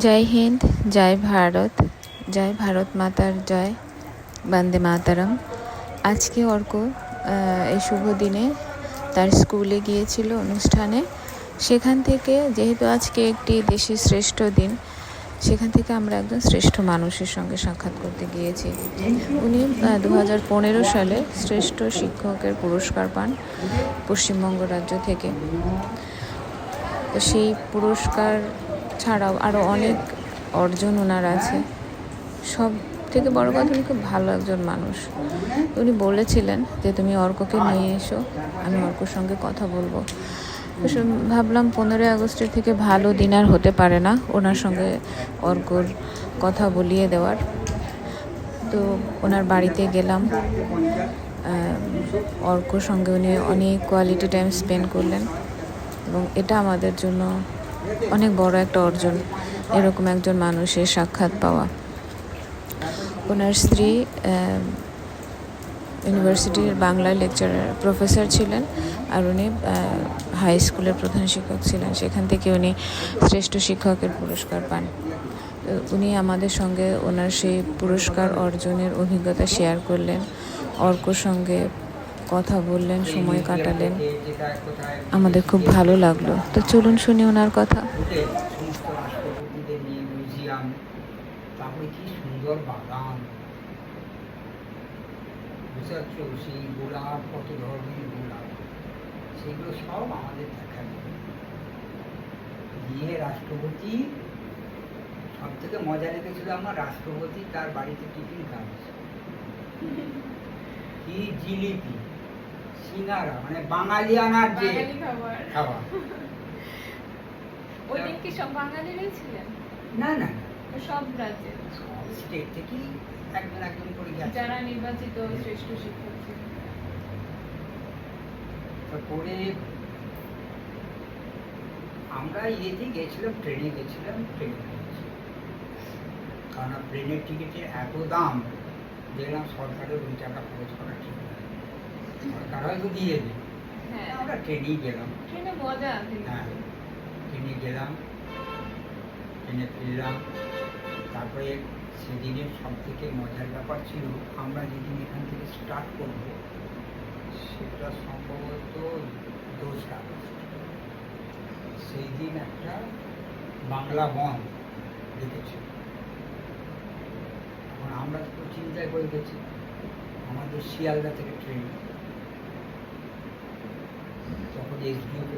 জয় হিন্দ, জয় ভারত, জয় ভারত মাতার জয়, বন্দে মাতারম। আজকে অর্ক এই শুভ দিনে তার স্কুলে গিয়েছিল অনুষ্ঠানে। সেখান থেকে, যেহেতু আজকে একটি দেশের শ্রেষ্ঠ দিন, সেখান থেকে আমরা একজন শ্রেষ্ঠ মানুষের সঙ্গে সাক্ষাৎ করতে গিয়েছি। উনি 2015 সালে শ্রেষ্ঠ শিক্ষকের পুরস্কার পান পশ্চিমবঙ্গ রাজ্য থেকে। তো সেই পুরস্কার ছাড়াও আরও অনেক অর্জন ওনার আছে। সব থেকে বড় কথা, উনি খুব ভালো একজন মানুষ। উনি বলেছিলেন যে তুমি অর্ককে নিয়ে এসো, আমি অর্কর সঙ্গে কথা বলবো। তো ভাবলাম 15 আগস্টের থেকে ভালো দিন আর হতে পারে না ওনার সঙ্গে অর্কর কথা বলিয়ে দেওয়ার। তো ওনার বাড়িতে গেলাম। অর্কর সঙ্গে উনি অনেক কোয়ালিটি টাইম স্পেন্ড করলেন এবং এটা আমাদের জন্য অনেক বড় একটা অর্জন, এরকম একজন মানুষের সাক্ষাৎ পাওয়া। ওনার স্ত্রী ইউনিভার্সিটির বাংলা লেকচারার প্রফেসর ছিলেন, আর উনি হাই স্কুলের প্রধান শিক্ষক ছিলেন। সেখান থেকে উনি শ্রেষ্ঠ শিক্ষকের পুরস্কার পান। উনি আমাদের সঙ্গে ওনার সেই পুরস্কার অর্জনের অভিজ্ঞতা শেয়ার করলেন, অর্কর সঙ্গে কথা বললেন, সময় কাটালেন। আমাদের খুব ভালো লাগলো। তো চলুন শুনি ওনার কথা। তারপরে কি সুন্দর বাগান, বুঝতে পারছো, সেই গোলাপ, কত ধরনের গোলাপ, সেগুলো সব আমাদের দেখা গিয়ে রাষ্ট্রপতি সব থেকে মজা লেগেছিল আমার, রাষ্ট্রপতি তার বাড়িতে টিফিন খাচ্ছে, কি জিলিপি, সিঙ্গারা, মানে বাঙালিয়ানার যে খাবার। ওই দিন কি সব বাঙালিরাই ছিলেন? না না, সব রাজ্যের, সব স্টেট থেকেই একজন একজন করে গেছে, যারা নির্বাচিত শ্রেষ্ঠ শিক্ষক ছিলেন। তারপরে আমরা ইয়েতে গেছিলাম, ট্রেনে গেছিলাম, কারণ ট্রেনের টিকিটের এত দাম, দেখলাম সরকারের 2 টাকা খরচ করা ঠিক নয়, সরকার হয়তো দিয়ে দেবে। আমরা ট্রেনেই গেলাম, ট্রেনে মজা। হ্যাঁ, ট্রেনে গেলাম, ট্রেনে ফিরলাম। তারপরে সেদিনের সব থেকে মজার ব্যাপার ছিল, আমরা যেদিন এখান থেকে স্টার্ট করব সেটা সম্ভবত 2 আগস্ট। সেই দিন একটা বাংলা বন দেখেছি। এখন আমরা তো চিন্তায় করে গেছি, আমাদের শিয়ালদা থেকে ট্রেন, তখন এসডিওকে